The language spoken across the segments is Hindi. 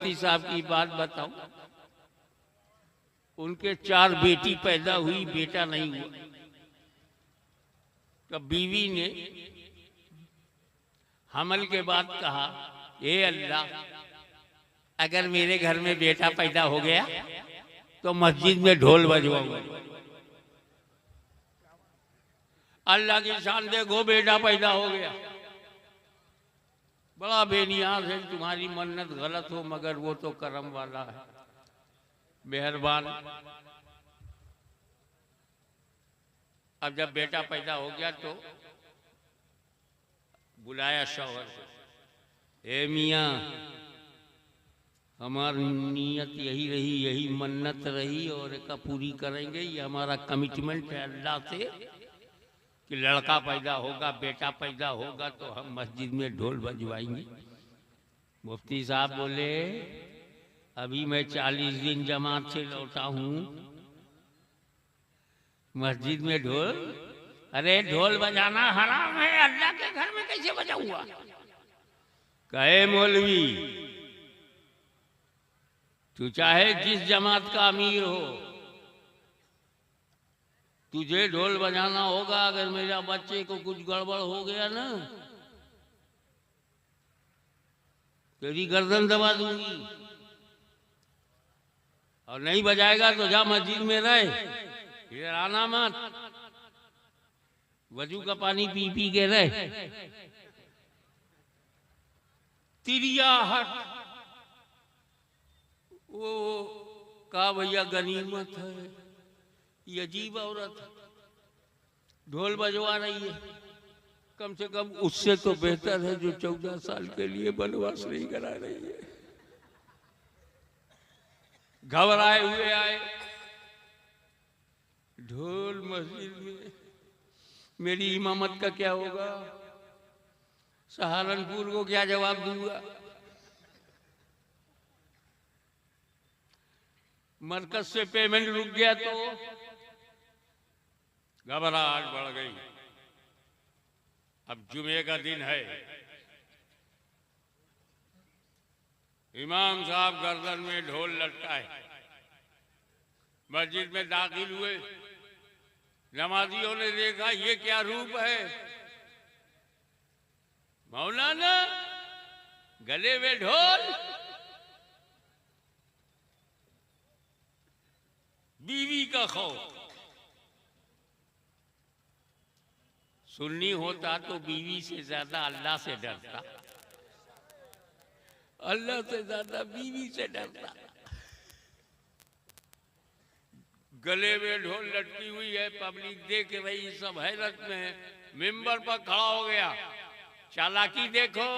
साहब की बात बताऊं, उनके 4 बेटी पैदा हुई, बेटा नहीं हुआ। तो बीवी ने हमल के बाद कहा, ए अल्लाह, अगर मेरे घर में बेटा पैदा हो गया तो मस्जिद में ढोल बजवाऊंगा। अल्लाह की शान देखो, बेटा पैदा हो गया। बड़ा बेनियाज है, तुम्हारी मन्नत गलत हो मगर वो तो करम वाला है, मेहरबान। अब जब बेटा पैदा हो गया तो बुलाया शौहर को, ए मियाँ, हमारी नीयत यही रही, यही मन्नत रही और इसका पूरी करेंगे। ये हमारा कमिटमेंट है अल्लाह से कि लड़का पैदा होगा, बेटा पैदा होगा तो हम मस्जिद में ढोल बजवाएंगे। मुफ्ती साहब बोले, अभी मैं 40 दिन जमात से लौटा हूँ, मस्जिद में ढोल? अरे ढोल बजाना हराम है, अल्लाह के घर में कैसे बजाऊंगा? कहे मौलवी, तू चाहे जिस जमात का अमीर हो, तुझे ढोल बजाना होगा। अगर मेरा बच्चे को कुछ गड़बड़ हो गया ना, तेरी गर्दन दबा दूंगी। और नहीं बजाएगा तो जा मस्जिद में रहे, इधर आना मत, वजू का पानी पी पी के रहे। तिरियाहट वो कहा, भैया गनीमत है, ये अजीब औरत ढोल बजवा रही है, कम से कम उससे तो बेहतर है जो 14 साल के लिए वनवास नहीं करा रही है। घबराए हुए आए, ढोल मस्जिद में, मेरी इमामत का क्या होगा? सहारनपुर को क्या जवाब दूंगा? मरकज से पेमेंट रुक गया तो घबराहट बढ़ गई। अब जुमे का दिन है, इमाम साहब गर्दन में ढोल लटकाए मस्जिद में दाखिल हुए। नमाजियों ने देखा, ये क्या रूप है? मौलाना गले में ढोल, बीवी का खौफ। सुन्नी होता तो बीवी से ज्यादा अल्लाह से डरता, अल्लाह से ज्यादा बीवी से डरता। गले में ढोल लटकी हुई है, पब्लिक देख रही, सब हैरत में। मिंबर पर खड़ा हो गया, चालाकी देखो,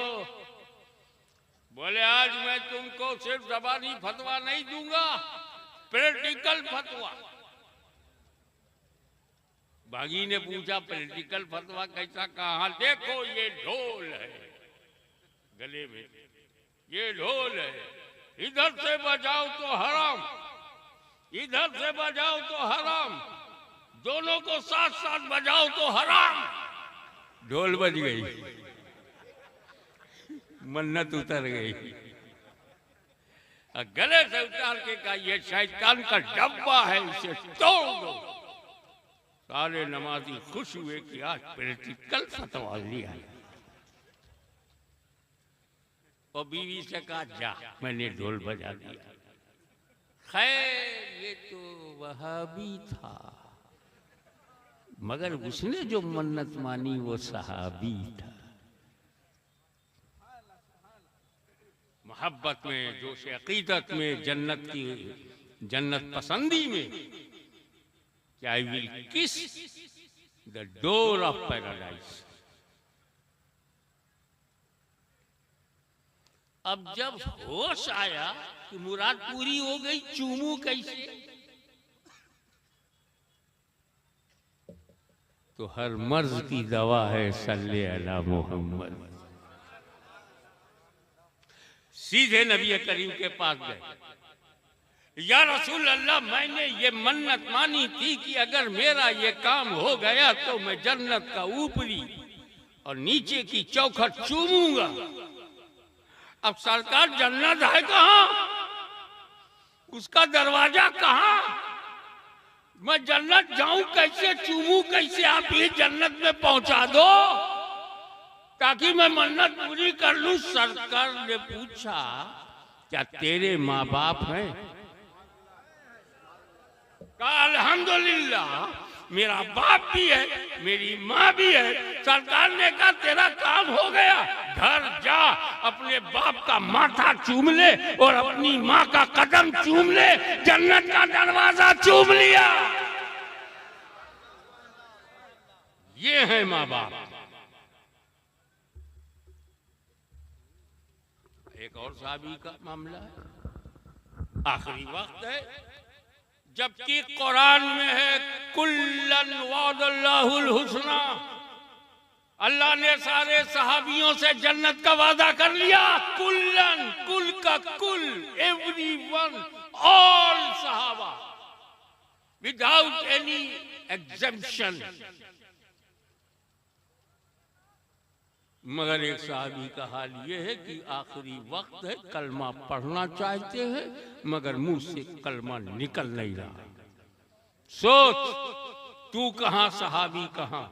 बोले, आज मैं तुमको सिर्फ ज़बानी फतवा नहीं दूंगा, प्रैक्टिकल फतवा। बागी ने पूछा, प्रैक्टिकल फतवा कैसा? कहा, देखो ये ढोल है गले में, ये ढोल है, इधर से बजाओ तो हराम, इधर से बजाओ तो हराम, दोनों को साथ साथ बजाओ तो हराम। ढोल बज गई, मन्नत उतर गई। गले से उतार के कहा, ये शैतान का डब्बा है, इसे तोड़ दो। सारे नमाजी खुश हुए कि आज प्रैक्टिकल फतवा लिया है। और बीवी से कहा, जा, मैंने ढोल बजा दिया। खैर ये तो वहाबी था, मगर उसने जो मन्नत मानी वो सहाबी था। मोहब्बत में, जोश अकीदत में, जन्नत पसंदी में, आई विल किस द डोर ऑफ पैराडाइज। अब जब होश आया कि मुराद पूरी हो गई, चूमू कैसे? तो हर मर्ज की दवा है सल्ले अला मोहम्मद। सीधे नबी करीम के पास गए, या रसूल अल्लाह, मैंने ये मन्नत मानी थी कि अगर मेरा ये काम हो गया तो मैं जन्नत का ऊपरी और नीचे की चौखट चूमूंगा। अब सरकार जन्नत है कहाँ, उसका दरवाजा कहाँ, मैं जन्नत जाऊं कैसे, चूमू कैसे, आप ये जन्नत में पहुंचा दो ताकि मैं मन्नत पूरी कर लूं। सरकार ने पूछा क्या तेरे माँ बाप हैं? कहा अल्हम्दुलिल्लाह मेरा बाप भी है, मेरी माँ भी है। सरकार ने कहा तेरा काम हो गया, घर जा अपने बाप का माथा चूम ले और अपनी माँ का कदम चूम ले, जन्नत का दरवाजा चूम लिया। ये है माँ बाप। एक और साहबी का मामला है, आखिरी वक्त है, जबकि कुरान में है कुल्लन वादल्लाहुल हुस्ना, अल्लाह ने सारे सहाबियों से जन्नत का वादा कर लिया। कुल्लन, कुल का कुल, एवरीवन, ऑल सहाबा, विदाउट एनी एग्जेम्पशन। मगर एक साहबी का हाल ये है कि आखिरी वक्त है, कलमा पढ़ना चाहते हैं मगर मुंह से कलमा निकल नहीं रहा। सोच तू कहां, सहाबी कहां।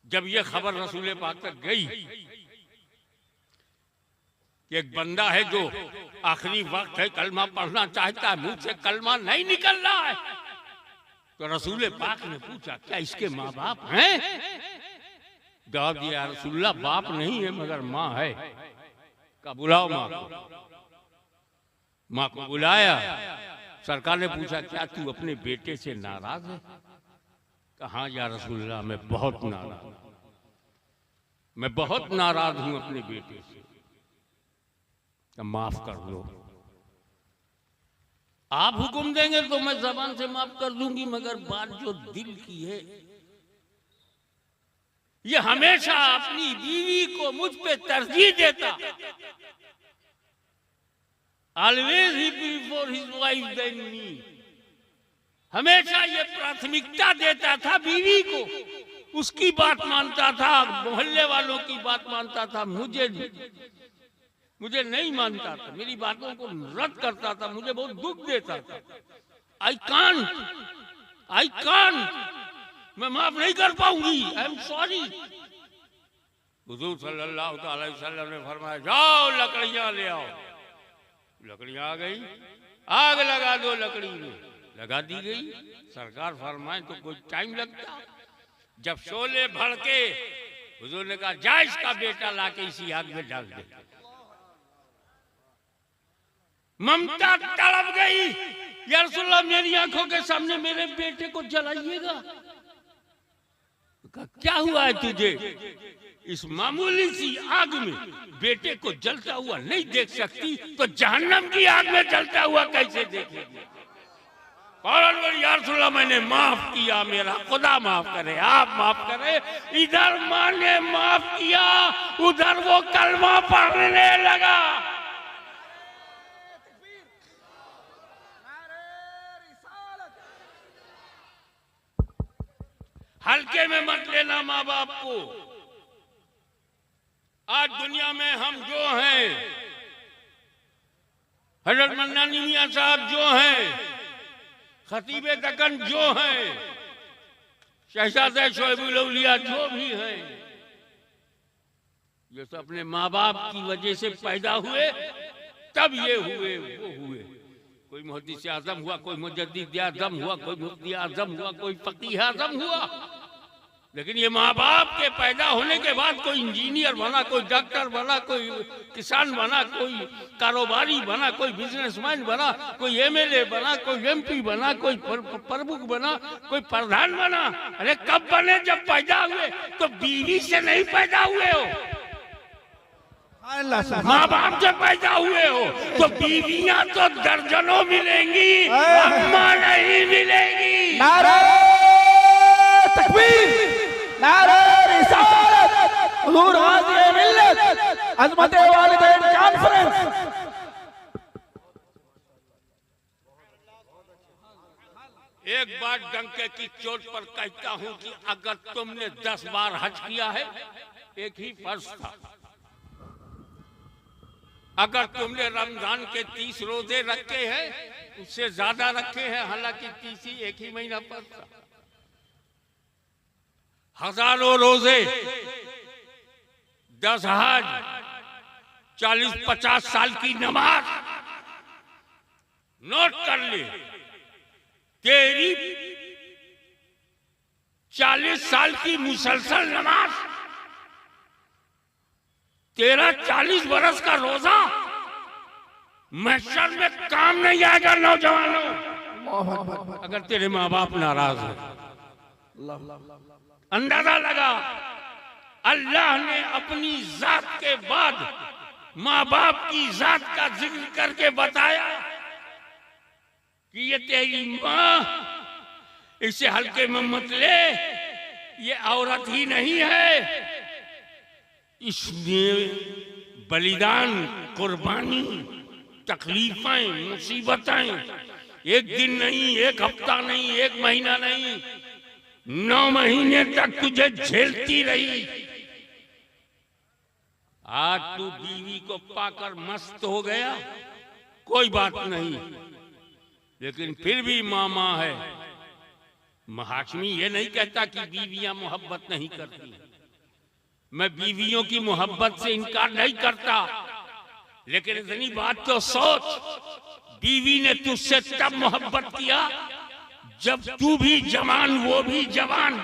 जब ये खबर रसूल पाक तक गई कि एक बंदा है जो आखिरी वक्त है, कलमा पढ़ना चाहता है, मुंह से कलमा नहीं निकल रहा है, तो रसूल पाक ने पूछा क्या इसके माँ बाप हैं? जवाब दिया रसूलुल्लाह बाप नहीं है मगर माँ है। का बुलाओ माँ को। माँ को बुलाया। सरकार ने पूछा क्या तू अपने बेटे से नाराज है? कहा या रसूलुल्लाह मैं बहुत नाराज, मैं बहुत नाराज हूं अपने बेटे से, तो माफ कर दो। आप हुक्म देंगे तो मैं जबान से माफ कर दूंगी, मगर बात जो दिल की है, ये हमेशा अपनी बीवी को मुझ पे तरजीह देता। ऑलवेज ही before his wife then me. हमेशा ये प्राथमिकता देता था बीवी को, उसकी बात मानता था, मोहल्ले वालों की बात मानता था, मुझे नहीं मानता था, मेरी बातों को रद्द करता था, मुझे बहुत दुख देता था। आई कांट, मैं माफ नहीं कर पाऊंगी, आई एम सॉरी। हुजूर सल्लल्लाहु अलैहि वसल्लम ने फरमाया जाओ लकड़ियां ले आओ। लकड़ियां आ गई, आग लगा दो लकड़ी में, लगा दी गई। सरकार फरमाए तो कुछ टाइम लगता। जब शोले भड़के, हुजूर ने कहा जा इसका बेटा लाके इसी आग में डाल दे। ममता तड़प गई, या रसूलल्लाह मेरी आंखों के सामने मेरे बेटे को जलाइएगा। क्या हुआ है तुझे? इस मामूली सी आग में बेटे को जलता हुआ नहीं देख सकती तो जहन्नम की आग में जलता हुआ कैसे देखेगी? या रसूलल्लाह मैंने माफ किया, मेरा खुदा माफ करे, आप माफ करे। इधर माँ ने माफ किया, उधर वो कलमा पढ़ने लगा। हल्के में मत लेना माँ बाप को। आज दुनिया में हम जो हैं, हजरत मन्नानी मियां साहब जो हैं, खतीबे दक्कन जो हैं, शहजादे शोएबुल औलिया जो भी हैं, ये सब अपने माँ बाप की वजह से पैदा हुए, तब ये हुए वो हुए। कोई मुहद्दिस आजम हुआ, कोई मुजद्दिद आजम हुआ, कोई मुफ्ती आजम हुआ, कोई फकीह आजम हुआ, लेकिन ये माँ बाप के पैदा होने के बाद कोई इंजीनियर बना, कोई डॉक्टर बना, कोई किसान बना, कोई कारोबारी बना, कोई बिजनेसमैन बना, कोई एमएलए बना, कोई एमपी बना, कोई प्रमुख बना, कोई प्रधान बना। अरे कब बने? जब पैदा हुए। तो बीवी से नहीं पैदा हुए हो, माँ बाप से पैदा हुए हो। तो बीवियां तो दर्जनों मिलेंगी, अम्मा नहीं मिलेंगी। नारे तकबीर, नारे रिसालत, हुजूर गाज़ी मिल्लत, अज़मत वालिदैन कॉन्फ्रेंस। एक बार डंके की चोट पर कहता हूं कि अगर तुमने 10 बार हज किया है, एक ही फर्ज था, अगर तुमने रमजान के 30 रोजे रखे हैं, उससे ज्यादा रखे हैं, हालांकि 30 ही एक ही महीना पड़ता, हजारों रोजे, 10 हज, 40-50 साल की नमाज, नोट कर ले, तेरी 40 साल की मुसलसल नमाज, तेरा 40 बरस का रोजा महशर में काम नहीं आएगा। नौजवानों, अगर तेरे माँ बाप नाराज है, अंदाजा लगा, अल्लाह ने अपनी जात के बाद माँ बाप की जात का जिक्र करके बताया कि ये तेरी माँ, इसे हल्के में मत ले, ये औरत ही नहीं है, इसने बलिदान, कुर्बानी, तकलीफें, मुसीबतें एक दिन नहीं, एक हफ्ता नहीं, एक महीना नहीं, 9 महीने तक तुझे झेलती रही। आज तू बीवी को पाकर मस्त हो गया, कोई बात नहीं, लेकिन फिर भी मामा है। हाशमी ये नहीं कहता कि बीवियां मोहब्बत नहीं करती, मैं बीवियों की मोहब्बत से इनकार नहीं करता, लेकिन इतनी बात तो सोच, बीवी ने तुझसे तब मोहब्बत किया जब तू भी जवान, वो भी जवान।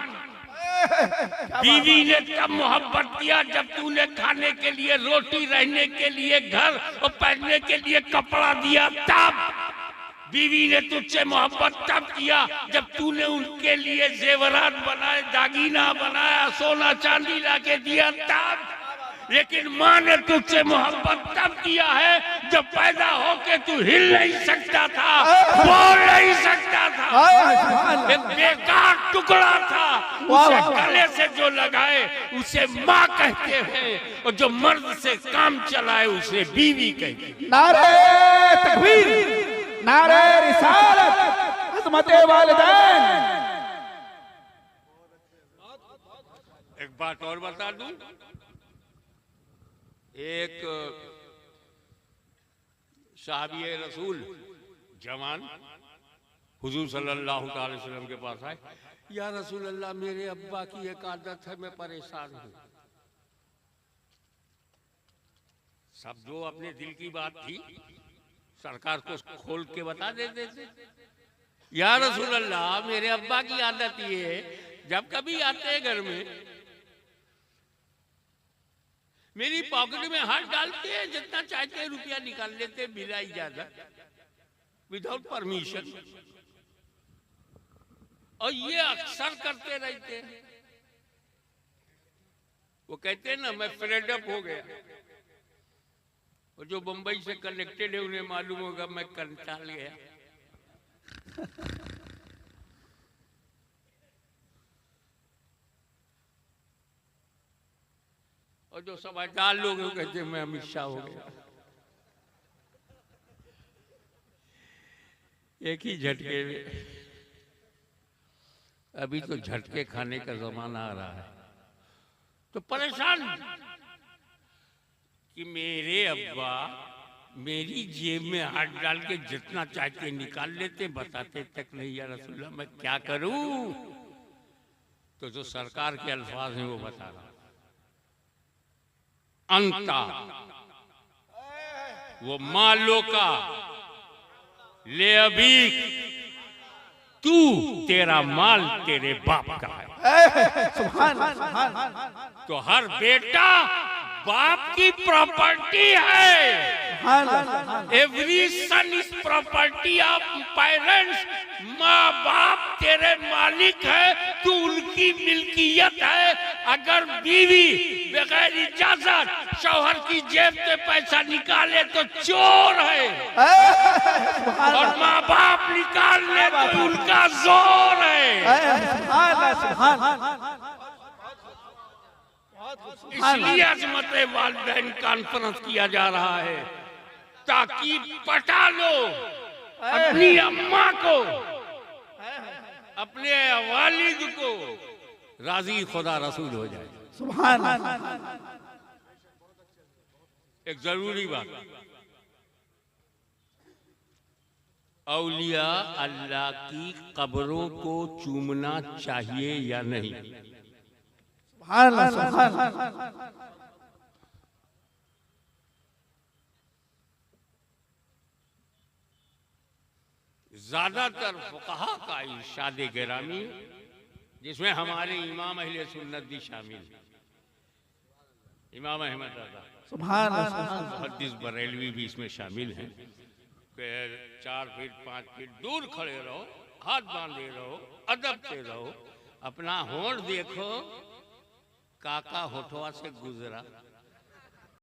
बीवी ने तब मोहब्बत किया जब तूने खाने के लिए रोटी, रहने के लिए घर और पहनने के लिए कपड़ा दिया। तब बीवी ने तुझसे मोहब्बत तब किया जब तूने उनके लिए जेवरात बनाए, दागीना बनाया, सोना चांदी लाके दिया। तब लेकिन माँ ने तुझसे मोहब्बत तब किया है जब पैदा होके तू हिल नहीं सकता था, बोल नहीं सकता था, एक बेकार टुकड़ा था, उसे गले से जो लगाए उसे माँ कहते हैं, और जो मर्द से काम चलाए उसे बीवी कहते हैं। नारे तकबीर, नारे रिसालत, अज़मते वालिदैन। एक बात और बता दूं, एक साहबी रसूल जवान हुजूर सल्लल्लाहु अलैहि वसल्लम के पास आए, या रसूल अल्लाह, मेरे अब्बा की एक आदत है, मैं परेशान हूं। सब जो अपने दिल की बात थी सरकार को खोल के बता देते थे। या रसूल अल्लाह, मेरे अब्बा की आदत ये है, जब कभी आते हैं घर में मेरी पॉकेट में हाथ डालते हैं, जितना चाहते हैं रुपया निकाल लेते बिना इजाजत, विदाउट परमिशन, और ये अक्सर करते रहते हैं। वो कहते हैं ना, मैं फेड अप हो गया, और जो बंबई से कनेक्टेड है उन्हें मालूम होगा मैं कंटाल गया। और जो समझदार लोग हैं कहते हैं मैं अमित शाह हो गया। एक ही झटके में, अभी तो झटके खाने का जमाना आ रहा है, तो परेशान कि मेरे अब्बा मेरी जेब में हाथ डाल के जितना चाहते निकाल लेते, बताते तक नहीं। या रसूलल्लाह, मैं क्या करूं? तो जो सरकार के अल्फाज हैं वो बता रहा, अंता वो मालो का ले, अभी तू, तेरा माल तेरे बाप का है। सुभान अल्लाह। तो हर बेटा बाप की प्रॉपर्टी है। Every son is property of parents. माँ बाप तेरे मालिक है, तू उनकी मिल्कियत है। अगर बीवी बगैर इजाजत शौहर की जेब से पैसा निकाले तो चोर है, और माँ बाप निकाल ले तो उनका जोर है। इसलिए अज़मत वालिदैन कॉन्फ्रेंस किया जा रहा है, ताकि पटा लो अपनी अम्मा को, अपने वालिद को, राजी खुदा रसूल हो जाए। सुभान अल्लाह। एक जरूरी बात, औलिया अल्लाह की कब्रों को चूमना चाहिए या नहीं? सुभान अल्लाह, सुभान अल्लाह। ज्यादातर फुकहा का इरशाद गिरामी, जिसमें हमारे इमाम अहले सुन्नत भी शामिल हैं, इमाम अहमद रज़ा, सुभान अल्लाह। मुहद्दिस बरेलवी भी इसमें शामिल हैं, कि 4 फीट 5 फीट दूर खड़े रहो, हाथ बांधे रहो, अदब से रहो, अपना होंठ देखो, काका होठवा से गुजरा,